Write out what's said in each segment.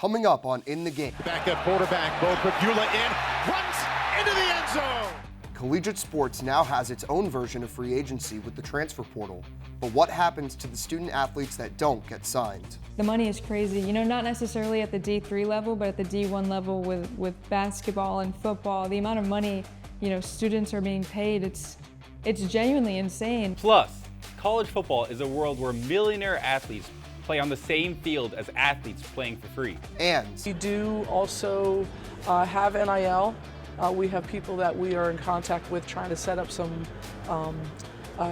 Coming up on In the Game. Backup quarterback, Bo Pagula runs into the end zone. Collegiate sports now has its own version of free agency with the transfer portal. But what happens to the student athletes that don't get signed? The money is crazy, not necessarily at the D3 level, but at the D1 level with basketball and football. The amount of money, students are being paid, it's genuinely insane. Plus, college football is a world where millionaire athletes play on the same field as athletes playing for free. And we do also have NIL. We have people that we are in contact with trying to set up some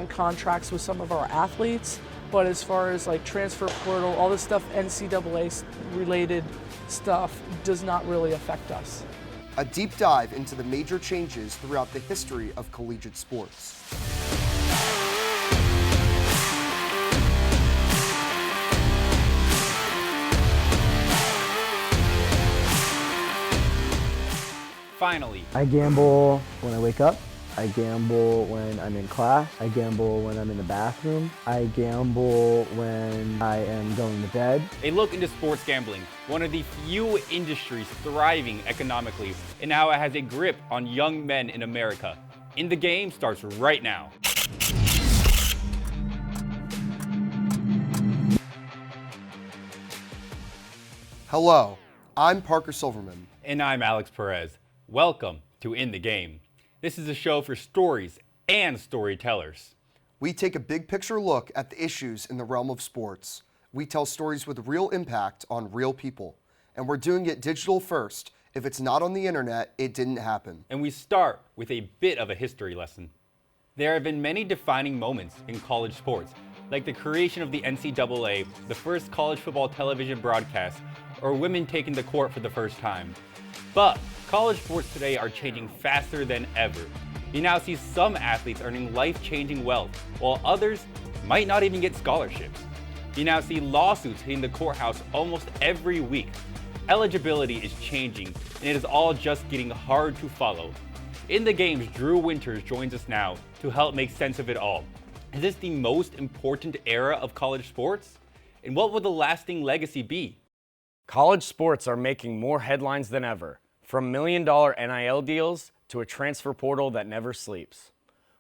contracts with some of our athletes. But as far as like transfer portal, all this stuff, NCAA related stuff does not really affect us. A deep dive into the major changes throughout the history of collegiate sports. Finally, I gamble when I wake up. I gamble when I'm in class. I gamble when I'm in the bathroom. I gamble when I am going to bed. a look into sports gambling, one of the few industries thriving economically, and how it has a grip on young men in America. In the Game starts right now. Hello, I'm Parker Silverman. And I'm Alex Perez. Welcome to In the Game. This is a show for stories and storytellers. We take a big picture look at the issues in the realm of sports. We tell stories with real impact on real people. And we're doing it digital first. If it's not on the internet, it didn't happen. And we start with a bit of a history lesson. There have been many defining moments in college sports, like the creation of the NCAA, the first college football television broadcast, or women taking the court for the first time. But college sports today are changing faster than ever. You now see some athletes earning life-changing wealth, while others might not even get scholarships. You now see lawsuits hitting the courthouse almost every week. Eligibility is changing, and it is all just getting hard to follow. In the Game's Drew Winters joins us now to help make sense of it all. Is this the most important era of college sports? And what will the lasting legacy be? College sports are making more headlines than ever, from million-dollar NIL deals to a transfer portal that never sleeps.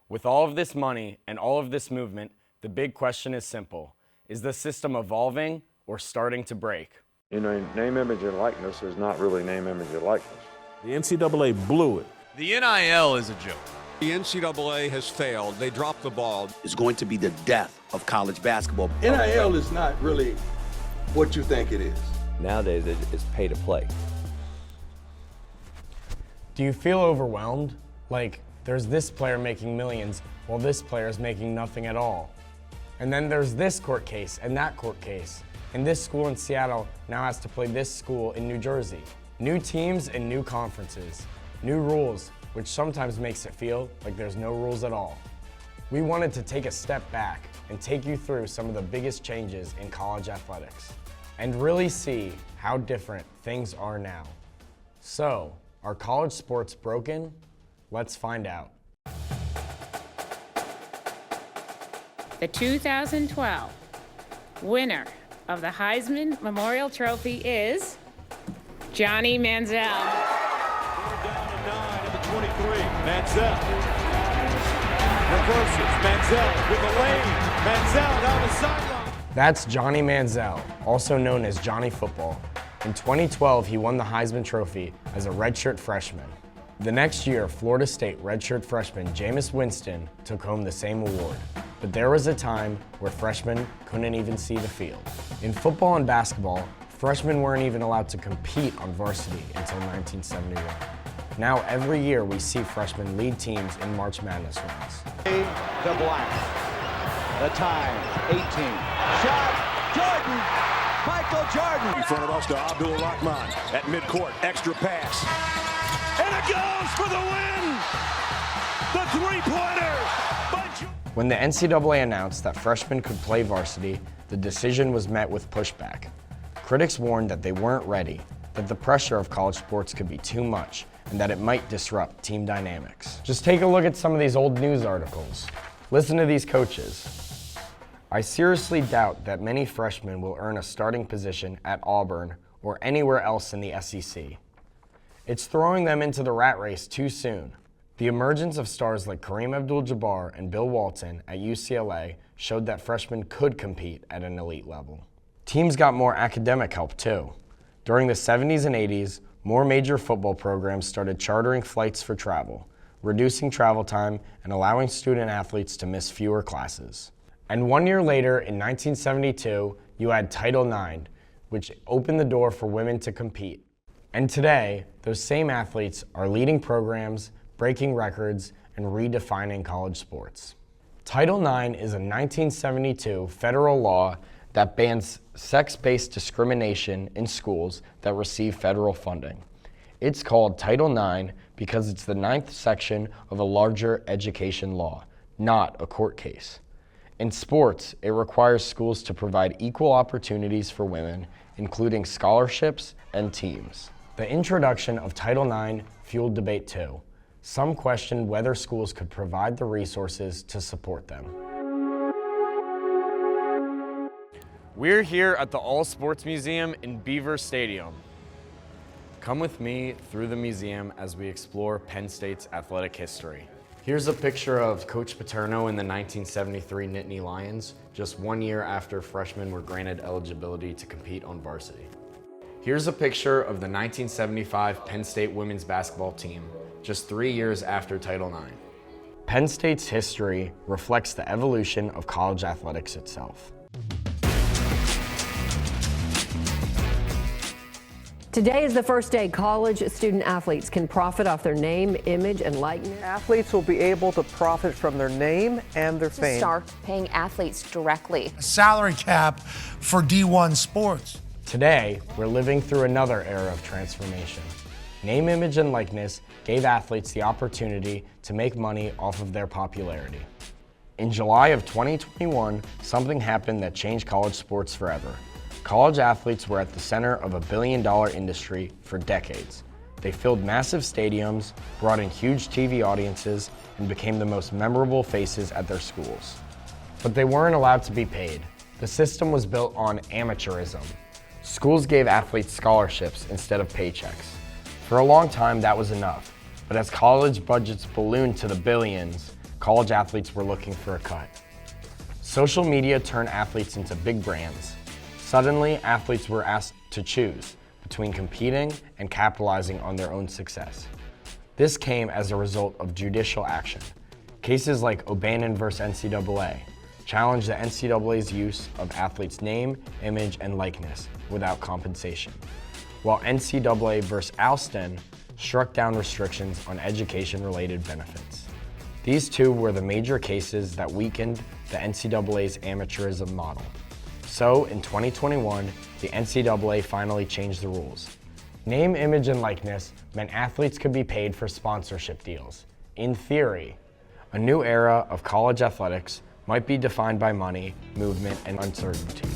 With all of this money and all of this movement, the big question is simple. Is the system evolving or starting to break? Name, image, and likeness is not really name, image, and likeness. The NCAA blew it. The NIL is a joke. The NCAA has failed. They dropped the ball. It's going to be the death of college basketball. NIL is not really what you think it is. Nowadays, it's pay to play. Do you feel overwhelmed? Like, there's this player making millions while this player is making nothing at all. And then there's this court case and that court case. And this school in Seattle now has to play this school in New Jersey. New teams and new conferences. New rules, which sometimes makes it feel like there's no rules at all. We wanted to take a step back and take you through some of the biggest changes in college athletics and really see how different things are now. So, are college sports broken? Let's find out. The 2012 winner of the Heisman Memorial Trophy is Johnny Manziel. Down to 9 at the 23. Manziel reverses. Manziel with the lane. Manziel down the sideline. That's Johnny Manziel, also known as Johnny Football. In 2012, he won the Heisman Trophy as a redshirt freshman. The next year, Florida State redshirt freshman Jameis Winston took home the same award. But there was a time where freshmen couldn't even see the field. In football and basketball, freshmen weren't even allowed to compete on varsity until 1971. Now every year we see freshmen lead teams in March Madness runs. The black. The time, 18. Shot, Jordan! Michael Jordan! In front of us to Abdul Rahman at midcourt. Extra pass. And it goes for the win! The three-pointer! When the NCAA announced that freshmen could play varsity, the decision was met with pushback. Critics warned that they weren't ready, that the pressure of college sports could be too much, and that it might disrupt team dynamics. Just take a look at some of these old news articles. Listen to these coaches. I seriously doubt that many freshmen will earn a starting position at Auburn or anywhere else in the SEC. It's throwing them into the rat race too soon. The emergence of stars like Kareem Abdul-Jabbar and Bill Walton at UCLA showed that freshmen could compete at an elite level. Teams got more academic help too. During the 70s and 80s, more major football programs started chartering flights for travel, reducing travel time and allowing student athletes to miss fewer classes. And 1 year later, in 1972, you had Title IX, which opened the door for women to compete. And today, those same athletes are leading programs, breaking records, and redefining college sports. Title IX is a 1972 federal law that bans sex-based discrimination in schools that receive federal funding. It's called Title IX because it's the 9th section of a larger education law, not a court case. In sports, it requires schools to provide equal opportunities for women, including scholarships and teams. The introduction of Title IX fueled debate too. Some questioned whether schools could provide the resources to support them. We're here at the All Sports Museum in Beaver Stadium. Come with me through the museum as we explore Penn State's athletic history. Here's a picture of Coach Paterno in the 1973 Nittany Lions, just 1 year after freshmen were granted eligibility to compete on varsity. Here's a picture of the 1975 Penn State women's basketball team, just 3 years after Title IX. Penn State's history reflects the evolution of college athletics itself. Today is the first day college student athletes can profit off their name, image, and likeness. Athletes will be able to profit from their name and their fame. Start paying athletes directly. A salary cap for D1 sports. Today, we're living through another era of transformation. Name, image, and likeness gave athletes the opportunity to make money off of their popularity. In July of 2021, something happened that changed college sports forever. College athletes were at the center of a billion-dollar industry for decades. They filled massive stadiums, brought in huge TV audiences, and became the most memorable faces at their schools. But they weren't allowed to be paid. The system was built on amateurism. Schools gave athletes scholarships instead of paychecks. For a long time, that was enough. But as college budgets ballooned to the billions, college athletes were looking for a cut. Social media turned athletes into big brands. Suddenly, athletes were asked to choose between competing and capitalizing on their own success. This came as a result of judicial action. Cases like O'Bannon vs. NCAA challenged the NCAA's use of athletes' name, image, and likeness without compensation, while NCAA vs. Alston struck down restrictions on education-related benefits. These two were the major cases that weakened the NCAA's amateurism model. So, in 2021, the NCAA finally changed the rules. Name, image, and likeness meant athletes could be paid for sponsorship deals. In theory, a new era of college athletics might be defined by money, movement, and uncertainty.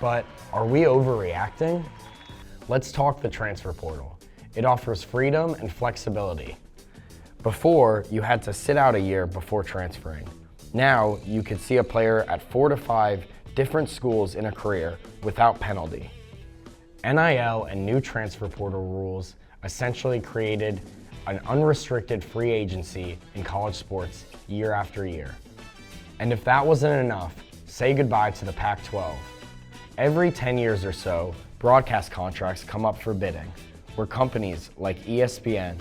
But are we overreacting? Let's talk the transfer portal. It offers freedom and flexibility. Before, you had to sit out a year before transferring. Now, you could see a player at 4 to 5 different schools in a career without penalty. NIL and new transfer portal rules essentially created an unrestricted free agency in college sports year after year. And if that wasn't enough, say goodbye to the Pac-12. Every 10 years or so, broadcast contracts come up for bidding, where companies like ESPN,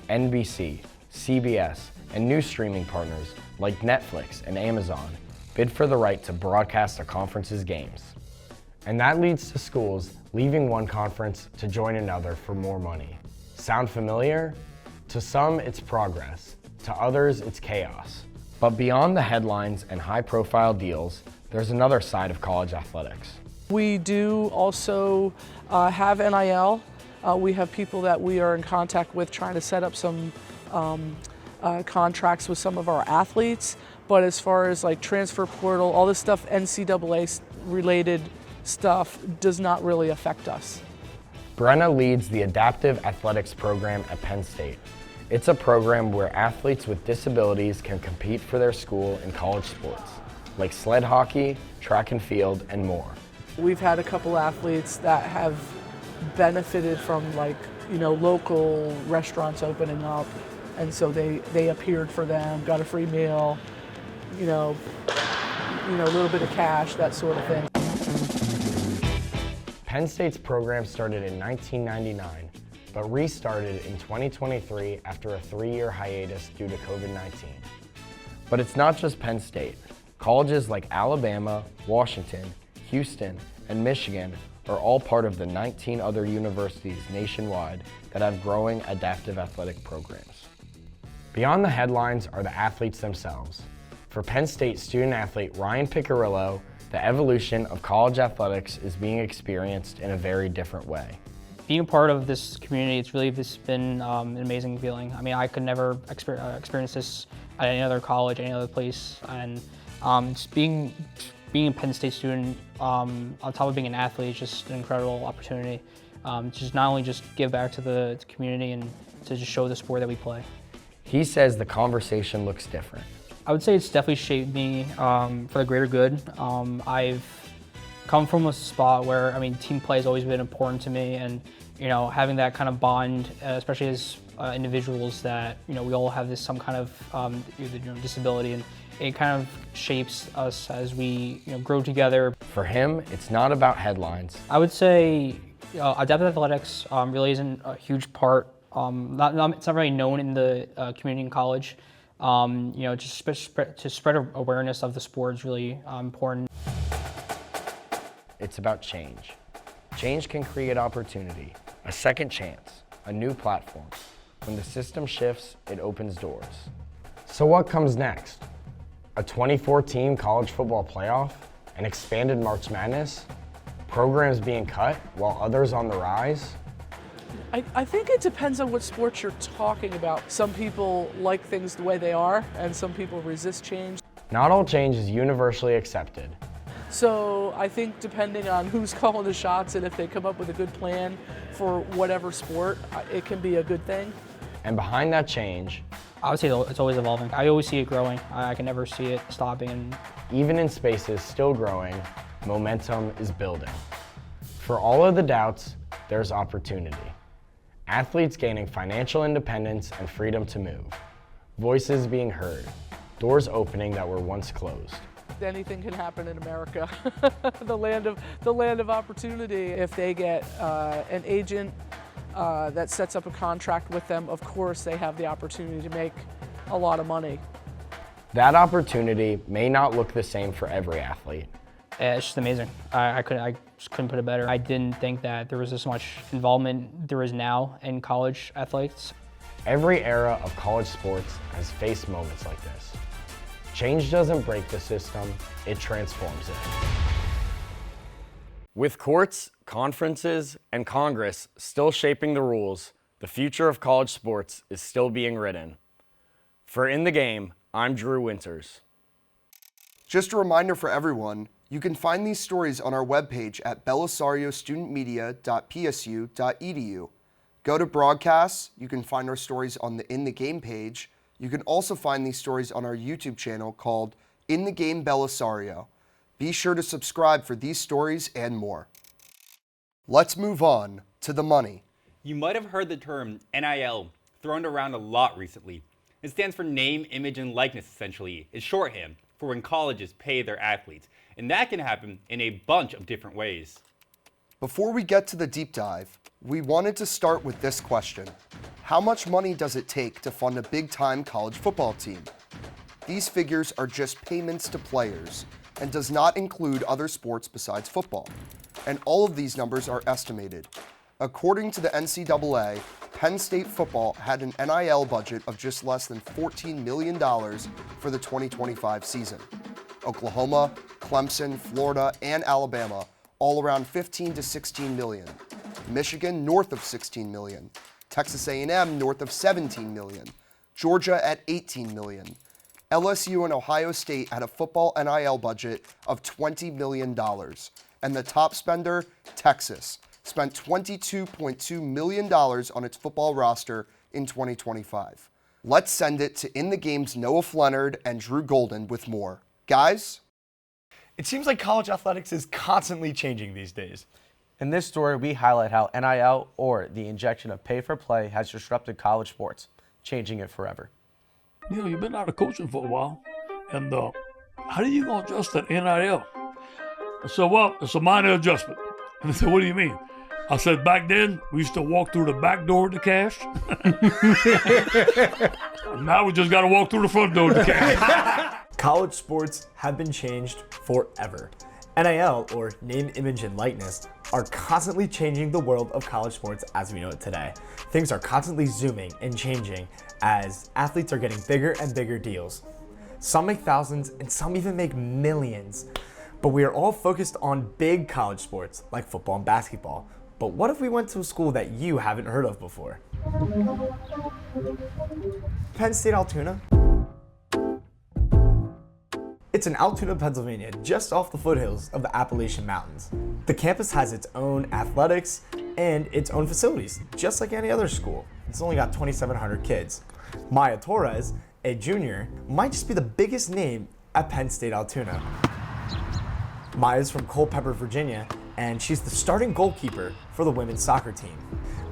NBC, CBS, and new streaming partners like Netflix and Amazon bid for the right to broadcast a conference's games. And that leads to schools leaving one conference to join another for more money. Sound familiar? To some, it's progress. To others, it's chaos. But beyond the headlines and high-profile deals, there's another side of college athletics. We do also have NIL. We have people that we are in contact with trying to set up some contracts with some of our athletes. But as far as like transfer portal, all this stuff, NCAA related stuff does not really affect us. Brenna leads the Adaptive Athletics program at Penn State. It's a program where athletes with disabilities can compete for their school in college sports, like sled hockey, track and field, and more. We've had a couple athletes that have benefited from local restaurants opening up, and so they appeared for them, got a free meal, a little bit of cash, that sort of thing. Penn State's program started in 1999, but restarted in 2023 after a 3-year hiatus due to COVID-19. But it's not just Penn State. Colleges like Alabama, Washington, Houston, and Michigan are all part of the 19 other universities nationwide that have growing adaptive athletic programs. Beyond the headlines are the athletes themselves. For Penn State student-athlete Ryan Piccirillo, the evolution of college athletics is being experienced in a very different way. Being a part of this community, it's really been an amazing feeling. I mean, I could never experience this at any other college, any other place, and just being a Penn State student, on top of being an athlete, is just an incredible opportunity. Just not only just give back to the community and to just show the sport that we play. He says the conversation looks different. I would say it's definitely shaped me for the greater good. I've come from a spot where, team play has always been important to me, and having that kind of bond, especially as individuals, that we all have some kind of disability, and it kind of shapes us as we grow together. For him, it's not about headlines. I would say adaptive athletics really isn't a huge part. It's not really known in the community and college. Just to spread awareness of the sport is really important. It's about change. Change can create opportunity, a second chance, a new platform. When the system shifts, it opens doors. So what comes next? A 24-team college football playoff? An expanded March Madness? Programs being cut while others on the rise? I think it depends on what sports you're talking about. Some people like things the way they are, and some people resist change. Not all change is universally accepted. So I think depending on who's calling the shots and if they come up with a good plan for whatever sport, it can be a good thing. And behind that change, I would say it's always evolving. I always see it growing. I can never see it stopping. Even in spaces still growing, momentum is building. For all of the doubts, there's opportunity. Athletes gaining financial independence and freedom to move. Voices being heard. Doors opening that were once closed. Anything can happen in America, the land of opportunity. If they get an agent that sets up a contract with them, of course they have the opportunity to make a lot of money. That opportunity may not look the same for every athlete. It's just amazing. I just couldn't put it better. I didn't think that there was this much involvement there is now in college athletics. Every era of college sports has faced moments like this. Change doesn't break the system, it transforms it. With courts, conferences, and Congress still shaping the rules, the future of college sports is still being written. For In the Game, I'm Drew Winters. Just a reminder for everyone, you can find these stories on our webpage at bellisariostudentmedia.psu.edu. Go to broadcasts, you can find our stories on the In the Game page. You can also find these stories on our YouTube channel called In the Game Bellisario. Be sure to subscribe for these stories and more. Let's move on to the money. You might have heard the term NIL thrown around a lot recently. It stands for name, image, and likeness, essentially. It's shorthand for when colleges pay their athletes. And that can happen in a bunch of different ways. Before we get to the deep dive, we wanted to start with this question. How much money does it take to fund a big-time college football team? These figures are just payments to players and does not include other sports besides football. And all of these numbers are estimated. According to the NCAA, Penn State football had an NIL budget of just less than $14 million for the 2025 season. Oklahoma, Clemson, Florida, and Alabama all around 15 to 16 million. Michigan north of 16 million. Texas A&M north of 17 million. Georgia at 18 million. LSU and Ohio State had a football NIL budget of $20 million. And the top spender, Texas, spent $22.2 million on its football roster in 2025. Let's send it to In the Game's Noah Flenard and Drew Golden with more. Guys? It seems like college athletics is constantly changing these days. In this story, we highlight how NIL, or the injection of pay for play, has disrupted college sports, changing it forever. You've been out of coaching for a while, and how are you going to adjust that NIL? I said, well, it's a minor adjustment. And they said, what do you mean? I said, back then, we used to walk through the back door of the cash. Now we just got to walk through the front door of the cash. College sports have been changed forever. NIL, or name, image, and likeness, are constantly changing the world of college sports as we know it today. Things are constantly zooming and changing as athletes are getting bigger and bigger deals. Some make thousands and some even make millions. But we are all focused on big college sports like football and basketball. But what if we went to a school that you haven't heard of before? Penn State Altoona. It's in Altoona, Pennsylvania, just off the foothills of the Appalachian Mountains. The campus has its own athletics and its own facilities, just like any other school. It's only got 2,700 kids. Maya Torres, a junior, might just be the biggest name at Penn State Altoona. Maya's from Culpeper, Virginia, and she's the starting goalkeeper for the women's soccer team.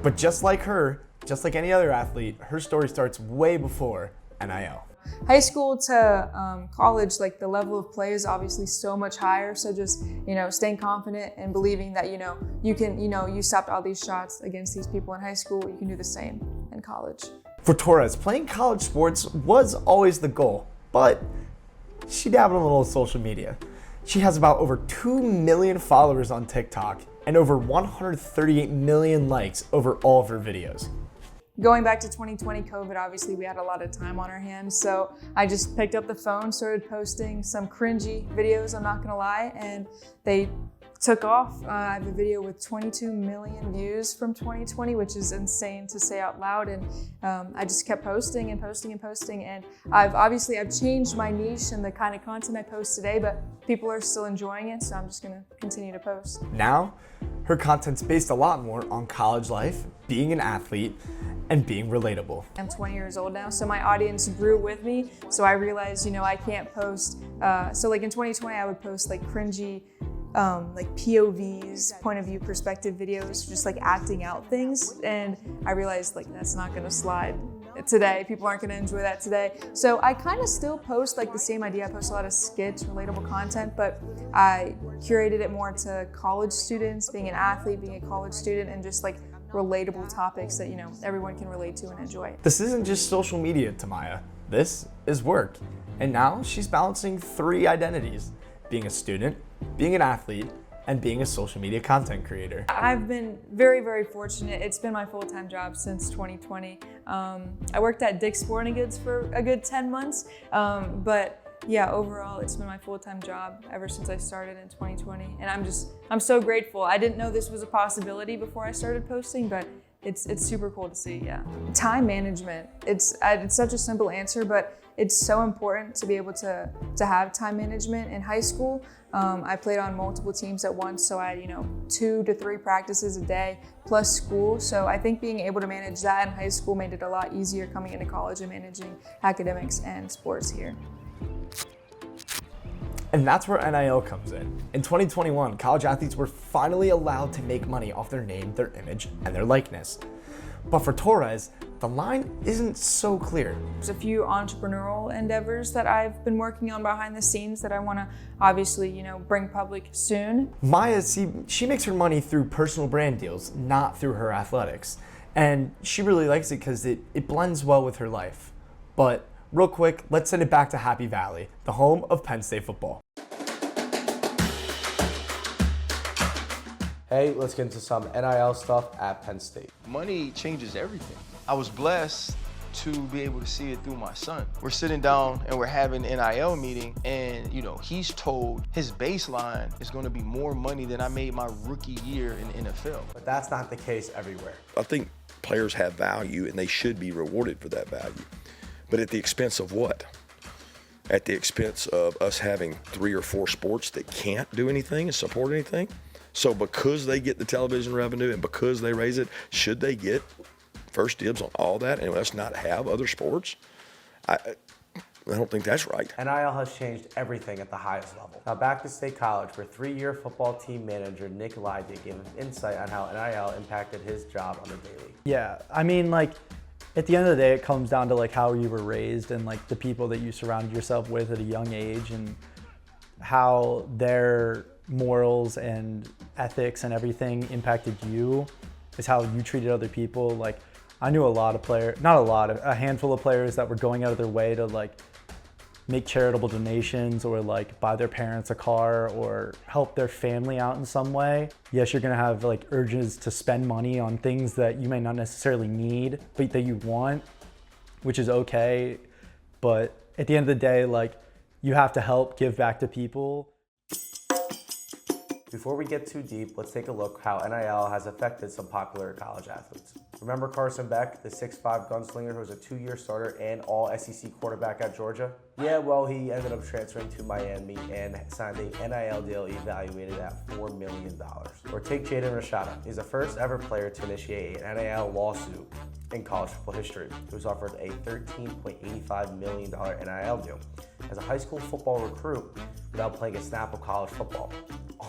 But just like her, just like any other athlete, her story starts way before NIL. High school to college, like the level of play is obviously so much higher. So just, staying confident and believing that, you can, you stopped all these shots against these people in high school, you can do the same in college. For Torres, playing college sports was always the goal, but she dabbled in a little social media. She has about over 2 million followers on TikTok and over 138 million likes over all of her videos. Going back to 2020 COVID, obviously we had a lot of time on our hands, so I just picked up the phone, started posting some cringy videos, I'm not gonna lie, and they took off. I have a video with 22 million views from 2020, which is insane to say out loud, and I just kept posting and posting and posting, and I've changed my niche and the kind of content I post today, but people are still enjoying it, so I'm just gonna continue to post. Now, her content's based a lot more on college life, being an athlete, and being relatable. I'm 20 years old now, so my audience grew with me, so I realized, I can't post, so like in 2020 I would post like cringy, like POVs, point of view perspective videos, just like acting out things, and I realized like that's not gonna slide today. People aren't gonna enjoy that today. So I kind of still post like the same idea. I post a lot of skits, relatable content, but I curated it more to college students, being an athlete, being a college student, and just like relatable topics that everyone can relate to and enjoy. This isn't just social media to Maya. This is work. And now she's balancing 3 identities: being a student, being an athlete, and being a social media content creator. I've been very, very fortunate. It's been my full-time job since 2020. I worked at Dick's Sporting Goods for a good 10 months, but yeah, overall, it's been my full-time job ever since I started in 2020. And I'm so grateful. I didn't know this was a possibility before I started posting, but it's super cool to see, yeah. Time management, it's such a simple answer, but it's so important to be able to have time management in high school. I played on multiple teams at once, so I had 2 to 3 practices a day plus school. So I think being able to manage that in high school made it a lot easier coming into college and managing academics and sports here. And that's where NIL comes in. In 2021, college athletes were finally allowed to make money off their name, their image, and their likeness. But for Torres, the line isn't so clear. There's a few entrepreneurial endeavors that I've been working on behind the scenes that I want to obviously, bring public soon. Maya, she makes her money through personal brand deals, not through her athletics. And she really likes it because it blends well with her life. But real quick, let's send it back to Happy Valley, the home of Penn State football. Hey, let's get into some NIL stuff at Penn State. Money changes everything. I was blessed to be able to see it through my son. We're sitting down and we're having an NIL meeting, and he's told his baseline is going to be more money than I made my rookie year in the NFL. But that's not the case everywhere. I think players have value and they should be rewarded for that value. But at the expense of what? At the expense of us having 3 or 4 sports that can't do anything and support anything? So because they get the television revenue and because they raise it, should they get first dibs on all that and let's not have other sports? I don't think that's right. NIL has changed everything at the highest level. Now back to State College, where 3-year football team manager Nick Lydia gave an insight on how NIL impacted his job on the daily. Yeah, I mean, like, at the end of the day, it comes down to like how you were raised and like the people that you surrounded yourself with at a young age and how their morals and ethics and everything impacted you is how you treated other people. Like, I knew a lot of players, not a lot, a handful of players that were going out of their way to like make charitable donations or like buy their parents a car or help their family out in some way. Yes, you're gonna have like urges to spend money on things that you may not necessarily need, but that you want, which is okay. But at the end of the day, like, you have to help give back to people. Before we get too deep, let's take a look how NIL has affected some popular college athletes. Remember Carson Beck, the 6'5" gunslinger who was a 2-year starter and all SEC quarterback at Georgia? Yeah, well, he ended up transferring to Miami and signed a NIL deal evaluated at $4 million. Or take Jaden Rashada. He's the first ever player to initiate an NIL lawsuit in college football history. He was offered a $13.85 million NIL deal as a high school football recruit without playing a snap of college football.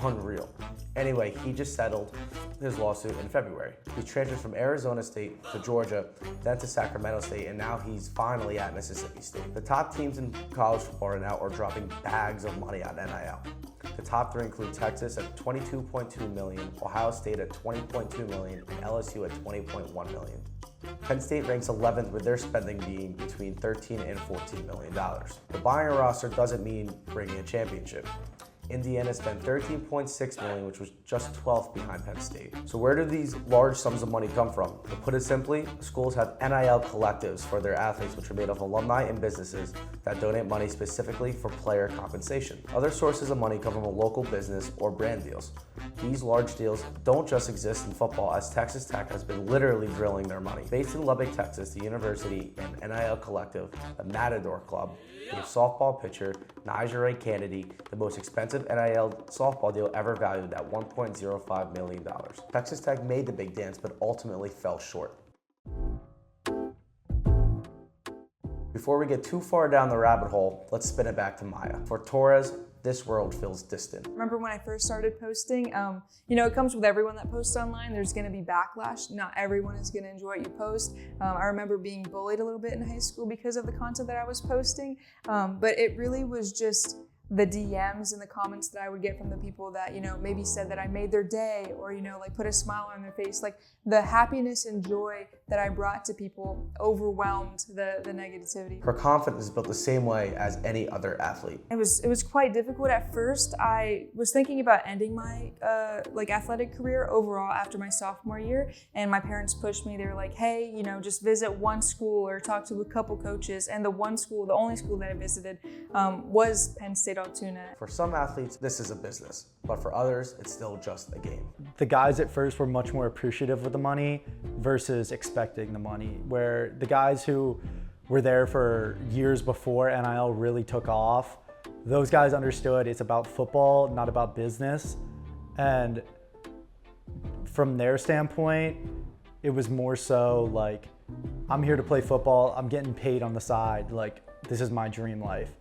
Unreal. Anyway, he just settled his lawsuit in February. He transferred from Arizona State to Georgia, then to Sacramento State, and now he's finally at Mississippi State. The top teams in college football right now are dropping bags of money on NIL. The top 3 include Texas at $22.2 million, Ohio State at $20.2 million, and LSU at $20.1 million. Penn State ranks 11th with their spending being between $13 and $14 million. But buying a roster doesn't mean bringing a championship. Indiana spent $13.6 million, which was just 12th behind Penn State. So where do these large sums of money come from? To put it simply, schools have NIL collectives for their athletes, which are made of alumni and businesses that donate money specifically for player compensation. Other sources of money come from a local business or brand deals. These large deals don't just exist in football, as Texas Tech has been literally drilling their money. Based in Lubbock, Texas, the university and NIL collective, the Matador Club, gave softball pitcher Nigeria Kennedy the most expensive NIL softball deal ever valued at $1.05 million. Texas Tech made the big dance, but ultimately fell short. Before we get too far down the rabbit hole, let's spin it back to Maya. For Torres, this world feels distant. Remember when I first started posting, you know, it comes with everyone that posts online. There's gonna be backlash. Not everyone is gonna enjoy what you post. I remember being bullied a little bit in high school because of the content that I was posting, but it really was just the DMs and the comments that I would get from the people that, you know, maybe said that I made their day or, you know, like put a smile on their face. Like the happiness and joy that I brought to people overwhelmed the negativity. Her confidence is built the same way as any other athlete. It was quite difficult at first. I was thinking about ending my like athletic career overall after my sophomore year, and my parents pushed me. They were like, hey, you know, just visit one school or talk to a couple coaches. And the one school, the only school that I visited was Penn State Altoona. For some athletes, this is a business, but for others, it's still just a game. The guys at first were much more appreciative of the money versus expecting the money, where the guys who were there for years before NIL really took off, those guys understood it's about football, not about business. And from their standpoint, it was more so like, I'm here to play football, I'm getting paid on the side, like this is my dream life.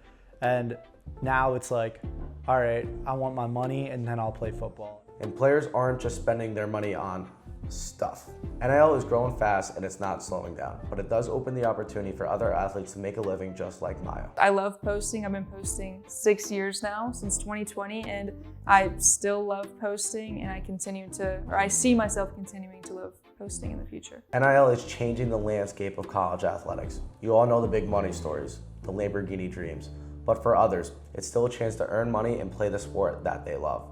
And now it's like, all right, I want my money and then I'll play football. And players aren't just spending their money on stuff. NIL is growing fast and it's not slowing down, but it does open the opportunity for other athletes to make a living just like Maya. I love posting. I've been posting 6 years now, since 2020, and I still love posting, and I see myself continuing to love posting in the future. NIL is changing the landscape of college athletics. You all know the big money stories, the Lamborghini dreams, but for others, it's still a chance to earn money and play the sport that they love.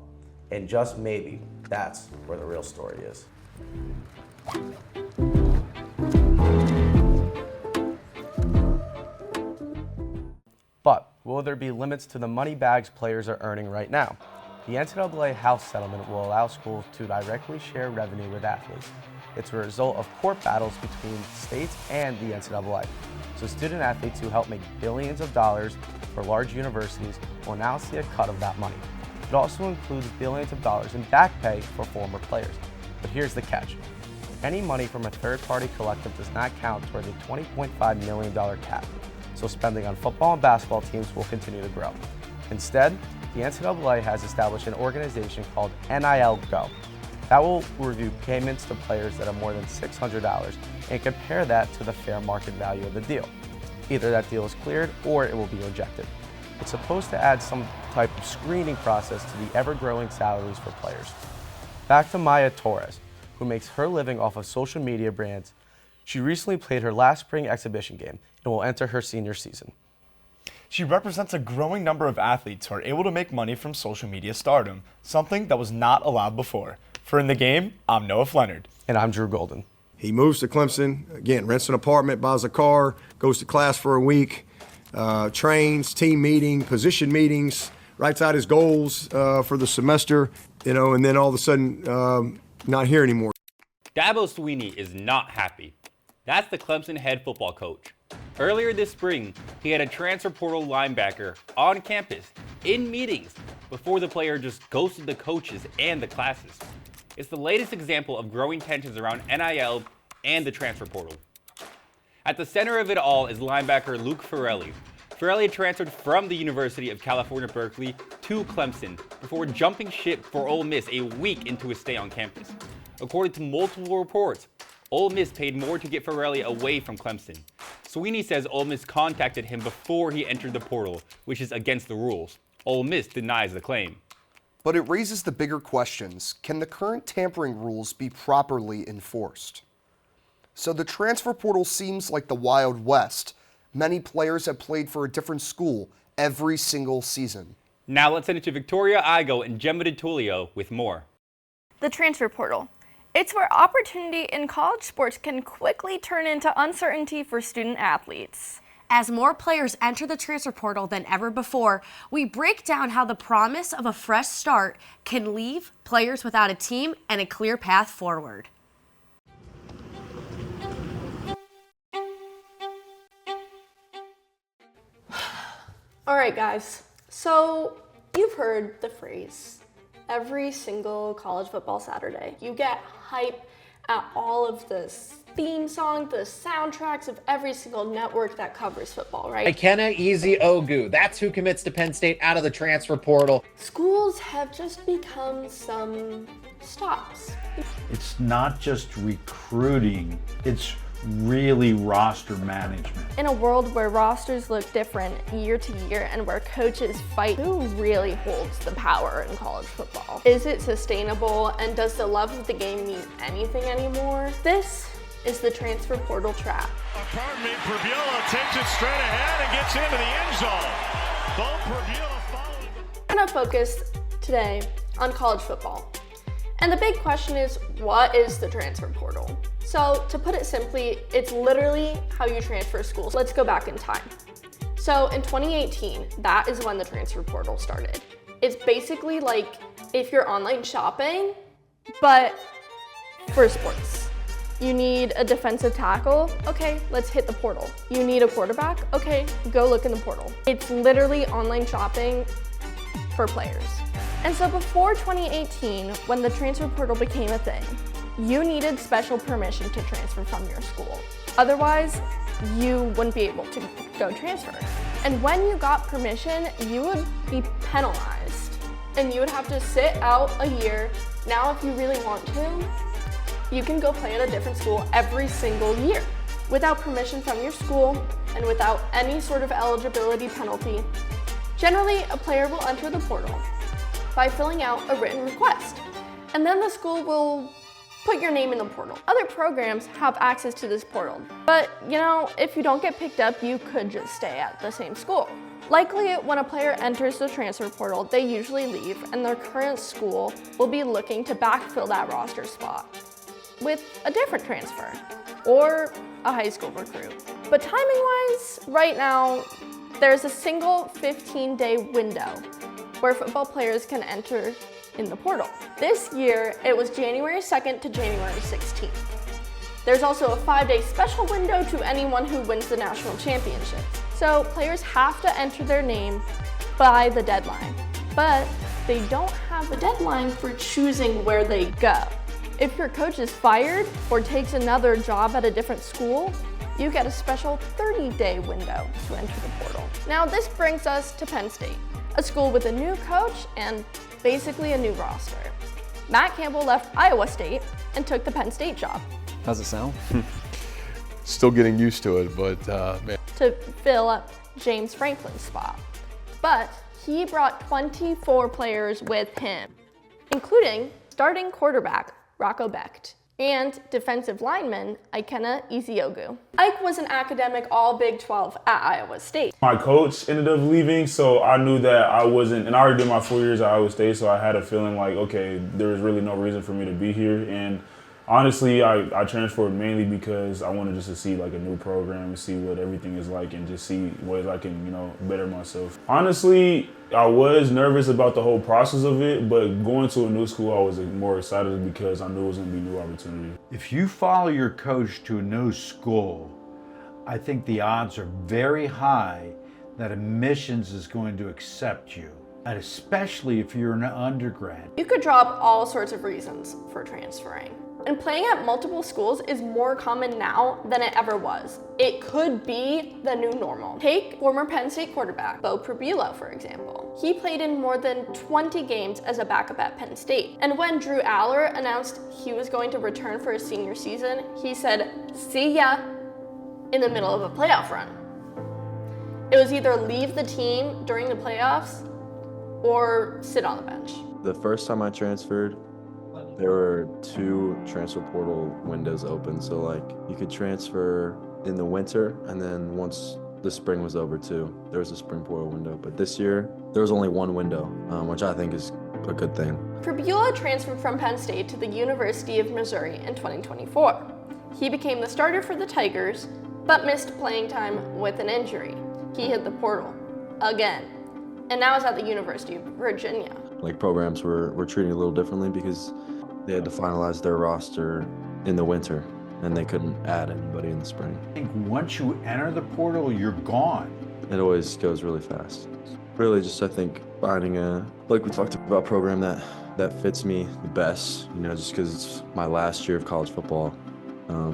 And just maybe, that's where the real story is. But will there be limits to the money bags players are earning right now? The NCAA House settlement will allow schools to directly share revenue with athletes. It's a result of court battles between states and the NCAA. So student athletes who help make billions of dollars for large universities will now see a cut of that money. It also includes billions of dollars in back pay for former players. But here's the catch. Any money from a third-party collective does not count toward the $20.5 million cap. so spending on football and basketball teams will continue to grow. Instead, the NCAA has established an organization called Igoe that will review payments to players that are more than $600 and compare that to the fair market value of the deal. Either that deal is cleared or it will be rejected. It's supposed to add some type of screening process to the ever-growing salaries for players. Back to Maya Torres, who makes her living off of social media brands. She recently played her last spring exhibition game and will enter her senior season. She represents a growing number of athletes who are able to make money from social media stardom, something that was not allowed before. For In the Game, I'm Noah Flenard. And I'm Drew Golden. He moves to Clemson, again, rents an apartment, buys a car, goes to class for a week, trains, team meeting, position meetings, writes out his goals for the semester, and then all of a sudden, not here anymore. Dabo Swinney is not happy. That's the Clemson head football coach. Earlier this spring, he had a transfer portal linebacker on campus in meetings before the player just ghosted the coaches and the classes. It's the latest example of growing tensions around NIL and the transfer portal. At the center of it all is linebacker Luke Farrelly. Farrelly transferred from the University of California, Berkeley to Clemson before jumping ship for Ole Miss a week into his stay on campus. According to multiple reports, Ole Miss paid more to get Farrelly away from Clemson. Swinney says Ole Miss contacted him before he entered the portal, which is against the rules. Ole Miss denies the claim. But it raises the bigger questions. Can the current tampering rules be properly enforced? So the transfer portal seems like the Wild West. Many players have played for a different school every single season. Now let's send it to Victoria Igoe and Gemma DiTullio with more. The transfer portal. It's where opportunity in college sports can quickly turn into uncertainty for student athletes. As more players enter the transfer portal than ever before, we break down how the promise of a fresh start can leave players without a team and a clear path forward. All right, guys. So you've heard the phrase, every single college football Saturday. You get hype at all of the theme songs, the soundtracks of every single network that covers football, right? Ikenna Ogu, that's who commits to Penn State out of the transfer portal. Schools have just become some stops. It's not just recruiting, it's really roster management. In a world where rosters look different year to year and where coaches fight, who really holds the power in college football? Is it sustainable, and does the love of the game mean anything anymore? This is the transfer portal trap. Pardon me, Prabula takes it straight ahead and gets into the end zone. Bo Prabula followed. I'm gonna focus today on college football. And the big question is, what is the transfer portal? So to put it simply, it's literally how you transfer schools. Let's go back in time. So in 2018, that is when the transfer portal started. It's basically like if you're online shopping, but for sports. You need a defensive tackle? Okay, let's hit the portal. You need a quarterback? Okay, go look in the portal. It's literally online shopping for players. And so before 2018, when the transfer portal became a thing, you needed special permission to transfer from your school. Otherwise, you wouldn't be able to go transfer. And when you got permission, you would be penalized. And you would have to sit out a year. Now, if you really want to, you can go play at a different school every single year without permission from your school and without any sort of eligibility penalty. Generally, a player will enter the portal by filling out a written request, and then the school will put your name in the portal. Other programs have access to this portal, but if you don't get picked up, you could just stay at the same school. Likely, when a player enters the transfer portal, they usually leave, and their current school will be looking to backfill that roster spot with a different transfer or a high school recruit. But timing-wise, right now, there's a single 15-day window where football players can enter in the portal. This year, it was January 2nd to January 16th. There's also a 5-day special window to anyone who wins the national championship. So players have to enter their name by the deadline, but they don't have a deadline for choosing where they go. If your coach is fired or takes another job at a different school, you get a special 30-day window to enter the portal. Now this brings us to Penn State, a school with a new coach and basically a new roster. Matt Campbell left Iowa State and took the Penn State job. How's it sound? Still getting used to it, but man. To fill up James Franklin's spot. But he brought 24 players with him, including starting quarterback Rocco Becht and defensive lineman Xiyan. Ike was an academic all Big 12 at Iowa State. My coach ended up leaving, so I knew that I wasn't, and I already did my 4 years at Iowa State, so I had a feeling like, okay, there was really no reason for me to be here. And honestly, I transferred mainly because I wanted just to see like a new program and see what everything is like and just see ways I can, better myself. Honestly, I was nervous about the whole process of it, but going to a new school, I was more excited because I knew it was going to be a new opportunity. If you follow your coach to a new school, I think the odds are very high that admissions is going to accept you, and especially if you're an undergrad. You could draw up all sorts of reasons for transferring. And playing at multiple schools is more common now than it ever was. It could be the new normal. Take former Penn State quarterback Beau Pribula, for example. He played in more than 20 games as a backup at Penn State. And when Drew Aller announced he was going to return for his senior season, he said, "See ya," in the middle of a playoff run. It was either leave the team during the playoffs or sit on the bench. The first time I transferred, there were 2 transfer portal windows open, so like you could transfer in the winter, and then once the spring was over too, there was a spring portal window. But this year, there was only 1 window, which I think is a good thing. Pribula transferred from Penn State to the University of Missouri in 2024. He became the starter for the Tigers, but missed playing time with an injury. He hit the portal again, and now is at the University of Virginia. Like programs were treating it a little differently because they had to finalize their roster in the winter, and they couldn't add anybody in the spring. I think once you enter the portal, you're gone. It always goes really fast. Really just, I think, finding like we talked about, program that fits me the best, just because it's my last year of college football.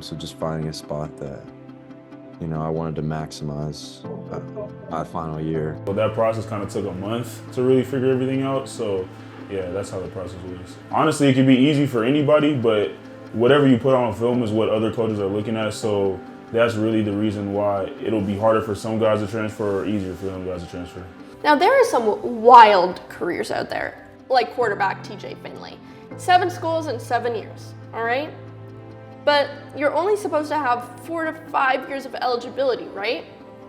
So just finding a spot that, I wanted to maximize my final year. Well, that process kind of took a month to really figure everything out, so yeah, that's how the process was. Honestly, it can be easy for anybody, but whatever you put on film is what other coaches are looking at, so that's really the reason why it'll be harder for some guys to transfer or easier for some guys to transfer. Now there are some wild careers out there, like quarterback TJ Finley. 7 schools in 7 years, all right? But you're only supposed to have 4 to 5 years of eligibility, right?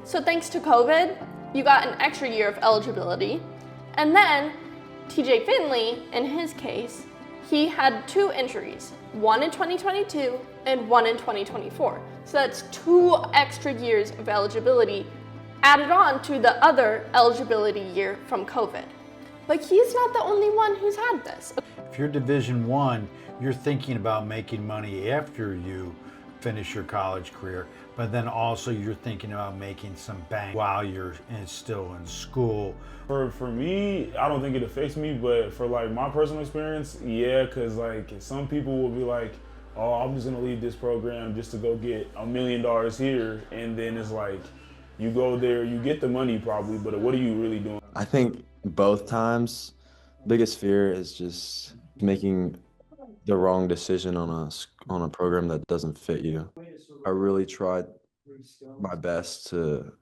So thanks to COVID, you got an extra year of eligibility, and then TJ Finley, in his case, he had 2 injuries, one in 2022 and one in 2024. So that's 2 extra years of eligibility added on to the other eligibility year from COVID. But he's not the only one who's had this. If you're Division I, you're thinking about making money after you finish your college career, but then also you're thinking about making some bank while you're still in school. For me, I don't think it affects me, but for like my personal experience, yeah, because like some people will be like, oh, I'm just gonna leave this program just to go get $1 million here, and then it's like, you go there, you get the money probably, but what are you really doing? I think both times, biggest fear is just making the wrong decision on a program that doesn't fit you. I really tried my best to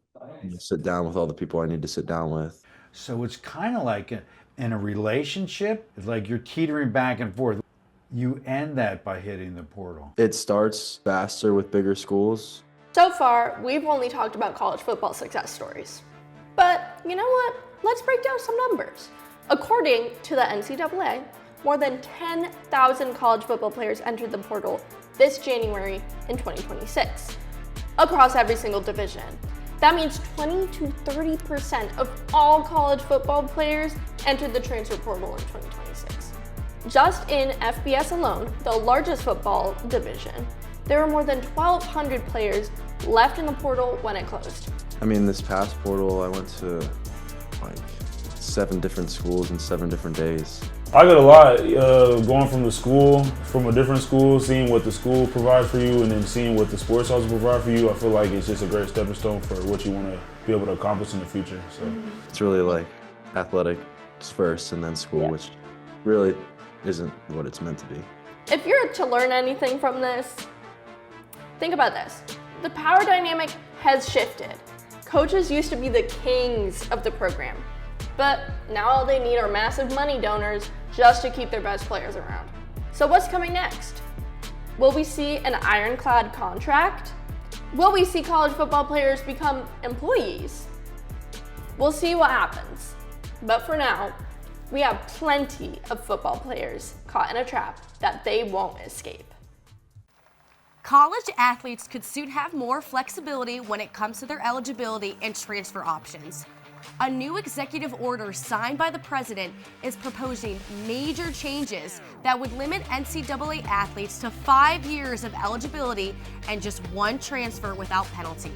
sit down with all the people I need to sit down with. So it's kind of like in a relationship, it's like you're teetering back and forth. You end that by hitting the portal. It starts faster with bigger schools. So far, we've only talked about college football success stories. But you know what? Let's break down some numbers. According to the NCAA, more than 10,000 college football players entered the portal this January in 2026, across every single division. That means 20 to 30% of all college football players entered the transfer portal in 2026. Just in FBS alone, the largest football division, there were more than 1,200 players left in the portal when it closed. I mean, this past portal, I went to like 7 different schools in 7 different days. I get a lot going from the school, from a different school, seeing what the school provides for you, and then seeing what the sports also provide for you. I feel like it's just a great stepping stone for what you want to be able to accomplish in the future. So it's really like athletics first and then school, which really isn't what it's meant to be. If you're to learn anything from this, think about this. The power dynamic has shifted. Coaches used to be the kings of the program, but now all they need are massive money donors just to keep their best players around. So what's coming next? Will we see an ironclad contract? Will we see college football players become employees? We'll see what happens. But for now, we have plenty of football players caught in a trap that they won't escape. College athletes could soon have more flexibility when it comes to their eligibility and transfer options. A new executive order signed by the president is proposing major changes that would limit NCAA athletes to 5 years of eligibility and just 1 transfer without penalty.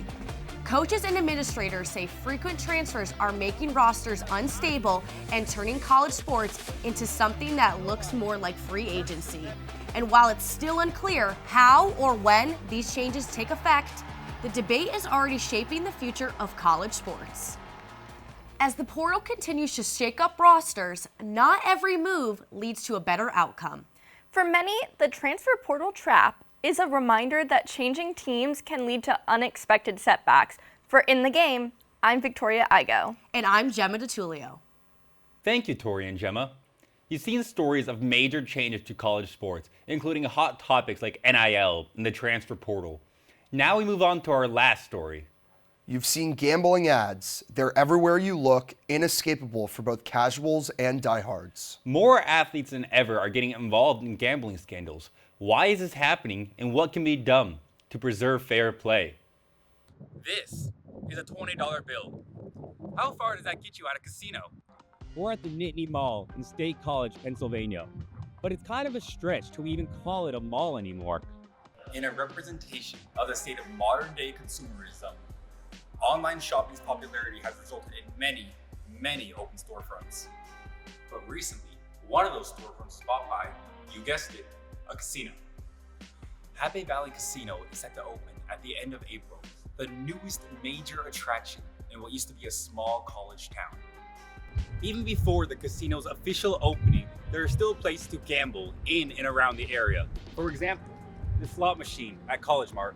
Coaches and administrators say frequent transfers are making rosters unstable and turning college sports into something that looks more like free agency. And while it's still unclear how or when these changes take effect, the debate is already shaping the future of college sports. As the portal continues to shake up rosters, not every move leads to a better outcome. For many, the transfer portal trap is a reminder that changing teams can lead to unexpected setbacks. For In the Game, I'm Victoria Igoe. And I'm Gemma DiTullio. Thank you, Tori and Gemma. You've seen stories of major changes to college sports, including hot topics like NIL and the transfer portal. Now we move on to our last story. You've seen gambling ads. They're everywhere you look, inescapable for both casuals and diehards. More athletes than ever are getting involved in gambling scandals. Why is this happening, and what can be done to preserve fair play? This is a $20 bill. How far does that get you at a casino? We're at the Nittany Mall in State College, Pennsylvania. But it's kind of a stretch to even call it a mall anymore. In a representation of the state of modern-day consumerism, online shopping's popularity has resulted in many open storefronts. But recently, one of those storefronts was bought by, you guessed it, a casino. Happy Valley Casino is set to open at the end of April, the newest major attraction in what used to be a small college town. Even before the casino's official opening, there are still places to gamble in and around the area. For example, the slot machine at College Mart.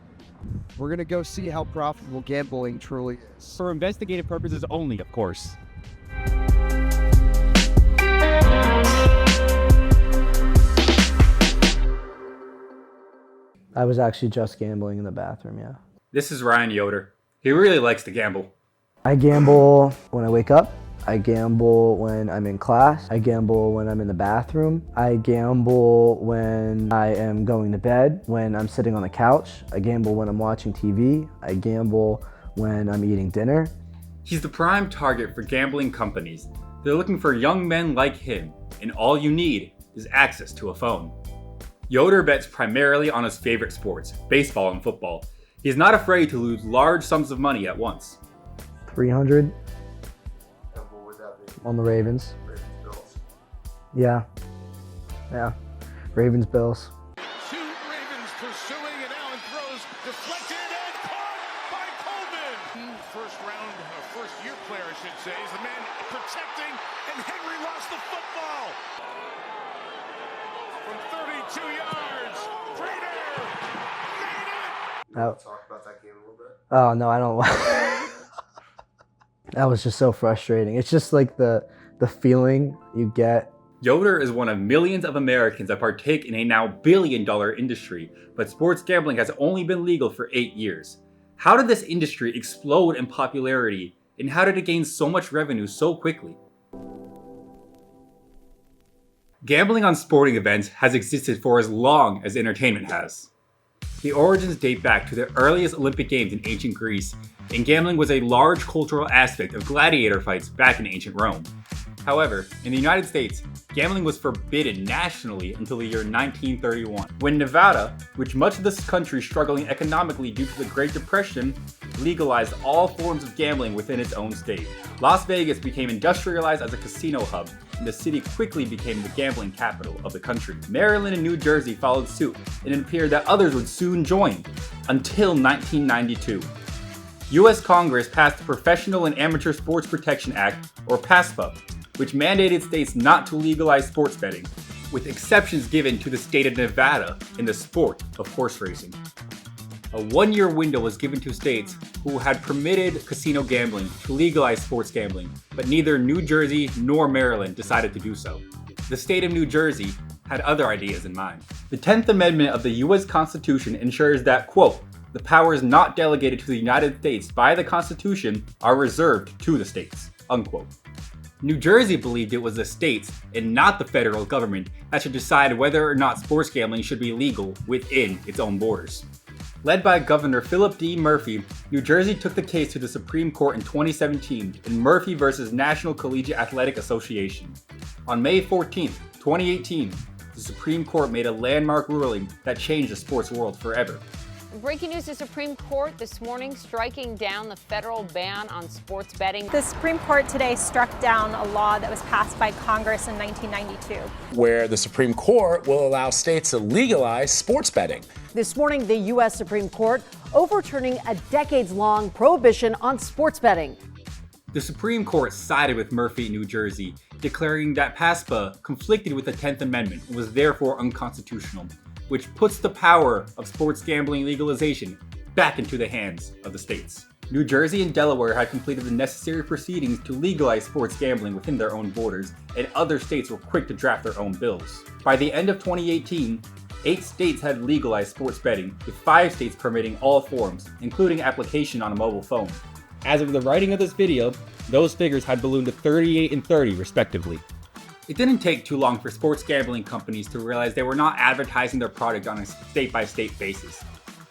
We're going to go see how profitable gambling truly is. For investigative purposes only, of course. I was actually just gambling in the bathroom, yeah. This is Ryan Yoder. He really likes to gamble. I gamble when I wake up. I gamble when I'm in class. I gamble when I'm in the bathroom. I gamble when I am going to bed, when I'm sitting on the couch. I gamble when I'm watching TV. I gamble when I'm eating dinner. He's the prime target for gambling companies. They're looking for young men like him, and all you need is access to a phone. Yoder bets primarily on his favorite sports, baseball and football. He's not afraid to lose large sums of money at once. 300 on the Ravens. Yeah. Ravens, Bills. Two Ravens pursuing, and Allen throws deflected and caught by Coleman. First year player, I should say, is the man protecting, and Henry lost the football. From 32 yards, Prater made it. Talk about that game a little bit. Oh no, I don't. That was just so frustrating. It's just like the feeling you get. Yoder is one of millions of Americans that partake in a now billion-dollar industry, but sports gambling has only been legal for 8 years. How did this industry explode in popularity, and how did it gain so much revenue so quickly? Gambling on sporting events has existed for as long as entertainment has. The origins date back to the earliest Olympic Games in ancient Greece, and gambling was a large cultural aspect of gladiator fights back in ancient Rome. However, in the United States, gambling was forbidden nationally until the year 1931, when Nevada, which much of this country struggling economically due to the Great Depression, legalized all forms of gambling within its own state. Las Vegas became industrialized as a casino hub, and the city quickly became the gambling capital of the country. Maryland and New Jersey followed suit, and it appeared that others would soon join, until 1992. U.S. Congress passed the Professional and Amateur Sports Protection Act, or PASPA, which mandated states not to legalize sports betting, with exceptions given to the state of Nevada in the sport of horse racing. A one-year window was given to states who had permitted casino gambling to legalize sports gambling, but neither New Jersey nor Maryland decided to do so. The state of New Jersey had other ideas in mind. The 10th Amendment of the U.S. Constitution ensures that, quote, the powers not delegated to the United States by the Constitution are reserved to the states, unquote. New Jersey believed it was the states, and not the federal government, that should decide whether or not sports gambling should be legal within its own borders. Led by Governor Philip D. Murphy, New Jersey took the case to the Supreme Court in 2017 in Murphy v. National Collegiate Athletic Association. On May 14, 2018, the Supreme Court made a landmark ruling that changed the sports world forever. Breaking news: the Supreme Court this morning striking down the federal ban on sports betting. The Supreme Court today struck down a law that was passed by Congress in 1992. Where the Supreme Court will allow states to legalize sports betting. This morning, the U.S. Supreme Court overturning a decades-long prohibition on sports betting. The Supreme Court sided with Murphy, New Jersey, declaring that PASPA conflicted with the 10th Amendment and was therefore unconstitutional, which puts the power of sports gambling legalization back into the hands of the states. New Jersey and Delaware had completed the necessary proceedings to legalize sports gambling within their own borders, and other states were quick to draft their own bills. By the end of 2018, 8 states had legalized sports betting, with 5 states permitting all forms, including application on a mobile phone. As of the writing of this video, those figures had ballooned to 38 and 30 respectively. It didn't take too long for sports gambling companies to realize they were not advertising their product on a state-by-state basis.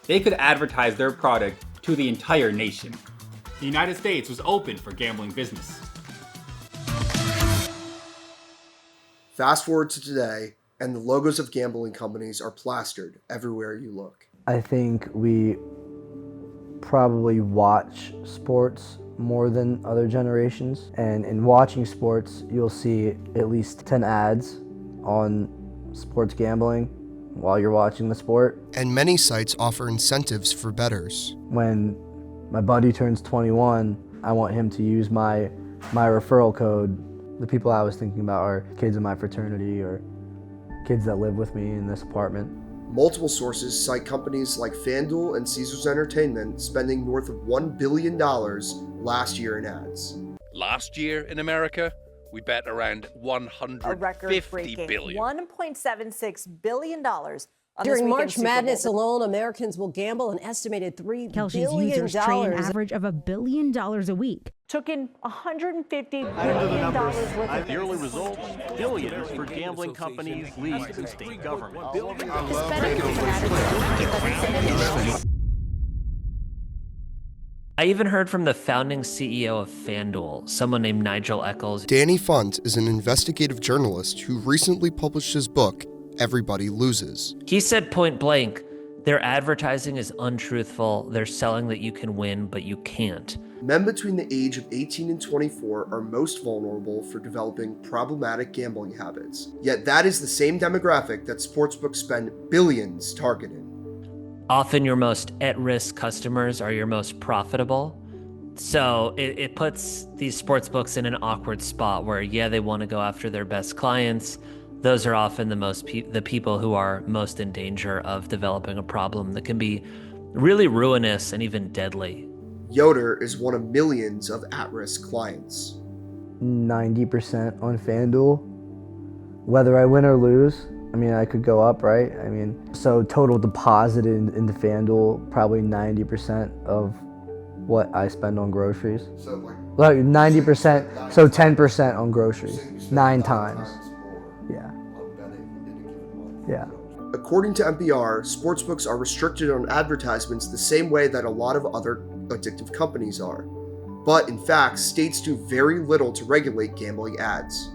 They could advertise their product to the entire nation. The United States was open for gambling business. Fast forward to today, and the logos of gambling companies are plastered everywhere you look. I think we probably watch sports more than other generations, and in watching sports you'll see at least 10 ads on sports gambling while you're watching the sport. And many sites offer incentives for bettors. When my buddy turns 21, I want him to use my referral code. The people I was thinking about are kids in my fraternity or kids that live with me in this apartment. Multiple sources cite companies like FanDuel and Caesars Entertainment spending north of $1 billion last year in ads. Last year in America, we bet around $150 billion. $1.76 billion. During March Madness alone, Americans will gamble an estimated $3 billion. Users trade an average of $1 billion a week. Took in $150 billion worth of the early results, billions for gambling companies, leagues, and state government. I even heard from the founding CEO of FanDuel, someone named Nigel Eccles. Danny Funt is an investigative journalist who recently published his book, Everybody Loses. He said point blank, their advertising is untruthful. They're selling that you can win, but you can't. Men between the age of 18 and 24 are most vulnerable for developing problematic gambling habits. Yet that is the same demographic that sportsbooks spend billions targeting. Often your most at-risk customers are your most profitable. So it puts these sportsbooks in an awkward spot where, yeah, they want to go after their best clients. Those are often the people who are most in danger of developing a problem that can be really ruinous and even deadly. Yoder is one of millions of at-risk clients. 90% on FanDuel. Whether I win or lose, I mean, I could go up, right? I mean, so total deposit into FanDuel, probably 90% of what I spend on groceries. So like 90%, so 10% on groceries, 9 times. Yeah. Yeah. According to NPR, sportsbooks are restricted on advertisements the same way that a lot of other addictive companies are. But in fact, states do very little to regulate gambling ads.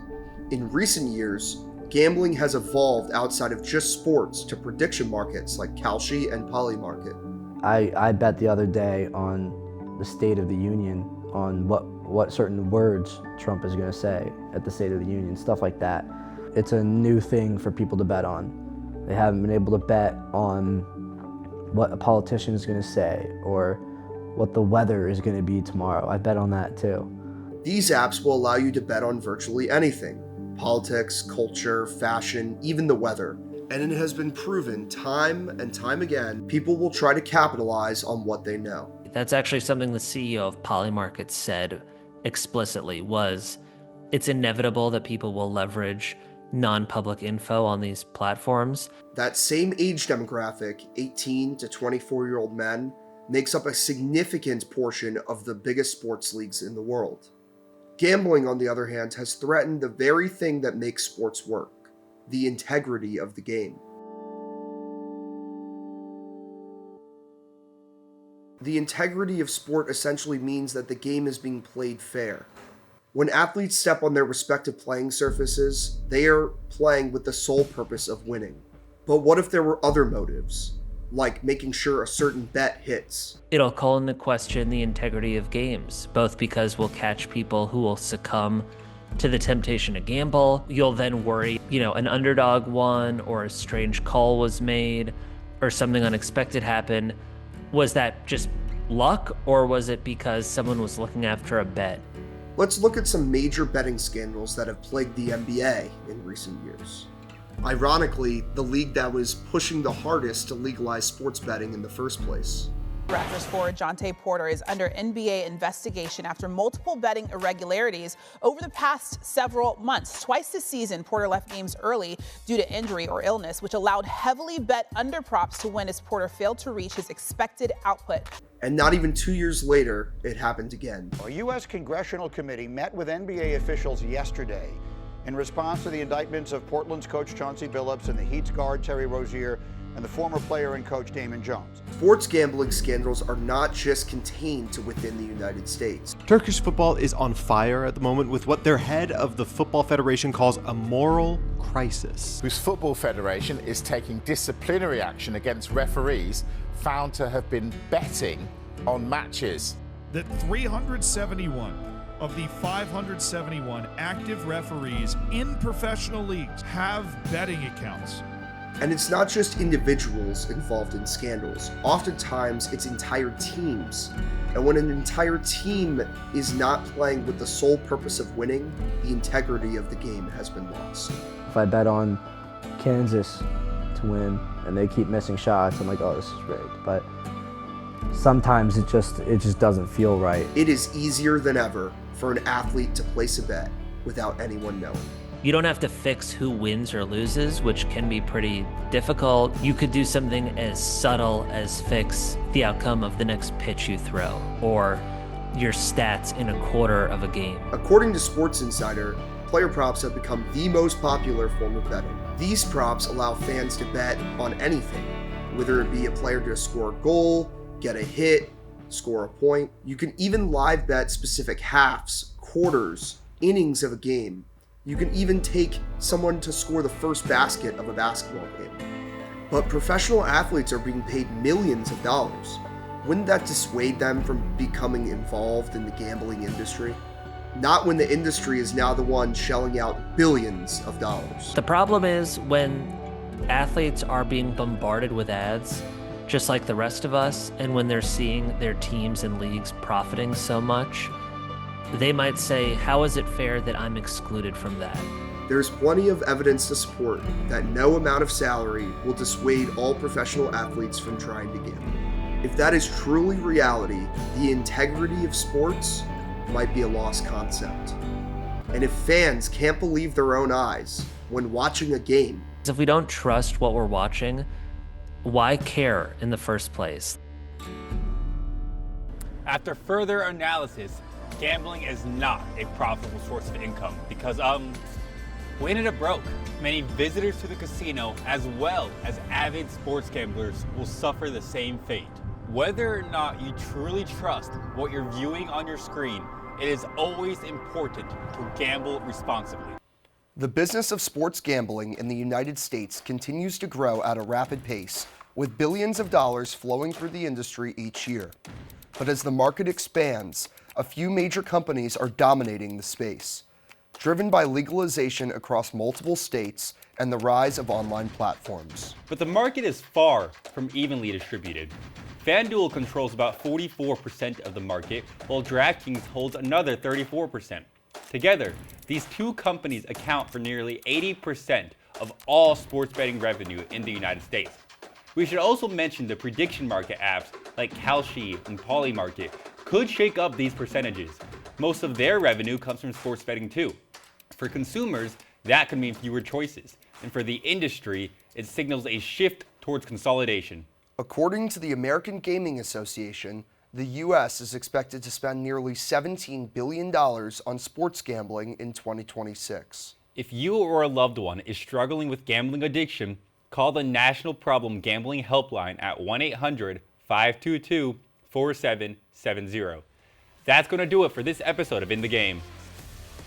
In recent years, gambling has evolved outside of just sports to prediction markets like Kalshi and Polymarket. I bet the other day on the State of the Union on what what certain words Trump is going to say at the State of the Union, stuff like that. It's a new thing for people to bet on. They haven't been able to bet on what a politician is going to say or what the weather is going to be tomorrow. I bet on that too. These apps will allow you to bet on virtually anything: politics, culture, fashion, even the weather. And it has been proven time and time again, people will try to capitalize on what they know. That's actually something the CEO of Polymarket said explicitly, was it's inevitable that people will leverage non-public info on these platforms. That same age demographic, 18 to 24-year-old men, makes up a significant portion of the biggest sports leagues in the world. Gambling, on the other hand, has threatened the very thing that makes sports work: the integrity of the game. The integrity of sport essentially means that the game is being played fair. When athletes step on their respective playing surfaces, they are playing with the sole purpose of winning. But what if there were other motives, like making sure a certain bet hits? It'll call into question the integrity of games, both because we'll catch people who will succumb to the temptation to gamble. You'll then worry, an underdog won, or a strange call was made, or something unexpected happened. Was that just luck, or was it because someone was looking after a bet? Let's look at some major betting scandals that have plagued the NBA in recent years. Ironically, the league that was pushing the hardest to legalize sports betting in the first place. Raptors forward Jonte Porter is under NBA investigation after multiple betting irregularities over the past several months. Twice this season, Porter left games early due to injury or illness, which allowed heavily bet underprops to win as Porter failed to reach his expected output. And not even 2 years later, it happened again. A U.S. congressional committee met with NBA officials yesterday in response to the indictments of Portland's coach Chauncey Billups and the Heat's guard Terry Rozier and the former player and coach Damon Jones. Sports gambling scandals are not just contained to within the United States. Turkish football is on fire at the moment with what their head of the Football Federation calls a moral crisis. Whose football federation is taking disciplinary action against referees found to have been betting on matches. That 371 of the 571 active referees in professional leagues have betting accounts. And it's not just individuals involved in scandals. Oftentimes, it's entire teams. And when an entire team is not playing with the sole purpose of winning, the integrity of the game has been lost. If I bet on Kansas to win and they keep missing shots, I'm like, oh, this is rigged. But sometimes it just doesn't feel right. It is easier than ever for an athlete to place a bet without anyone knowing. You don't have to fix who wins or loses, which can be pretty difficult. You could do something as subtle as fix the outcome of the next pitch you throw, or your stats in a quarter of a game. According to Sports Insider, player props have become the most popular form of betting. These props allow fans to bet on anything, whether it be a player to score a goal, get a hit, score a point. You can even live bet specific halves, quarters, innings of a game. You can even take someone to score the first basket of a basketball game. But professional athletes are being paid millions of dollars. Wouldn't that dissuade them from becoming involved in the gambling industry? Not when the industry is now the one shelling out billions of dollars. The problem is when athletes are being bombarded with ads, just like the rest of us, and when they're seeing their teams and leagues profiting so much, they might say, how is it fair that I'm excluded from that? There's plenty of evidence to support that no amount of salary will dissuade all professional athletes from trying to gamble. If that is truly reality, the integrity of sports might be a lost concept. And if fans can't believe their own eyes when watching a game, if we don't trust what we're watching, why care in the first place? After further analysis, gambling is not a profitable source of income because, we ended up broke. Many visitors to the casino, as well as avid sports gamblers, will suffer the same fate. Whether or not you truly trust what you're viewing on your screen, it is always important to gamble responsibly. The business of sports gambling in the United States continues to grow at a rapid pace, with billions of dollars flowing through the industry each year. But as the market expands, a few major companies are dominating the space, driven by legalization across multiple states and the rise of online platforms. But the market is far from evenly distributed. FanDuel controls about 44% of the market, while DraftKings holds another 34%. Together, these two companies account for nearly 80% of all sports betting revenue in the United States. We should also mention the prediction market apps like Kalshi and Polymarket could shake up these percentages. Most of their revenue comes from sports betting too. For consumers, that could mean fewer choices. And for the industry, it signals a shift towards consolidation. According to the American Gaming Association, the U.S. is expected to spend nearly $17 billion on sports gambling in 2026. If you or a loved one is struggling with gambling addiction, call the National Problem Gambling Helpline at 1-800-522-4770. That's going to do it for this episode of In the Game.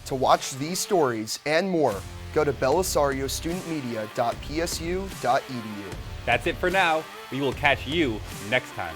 To watch these stories and more, go to bellisariostudentmedia.psu.edu. That's it for now. We will catch you next time.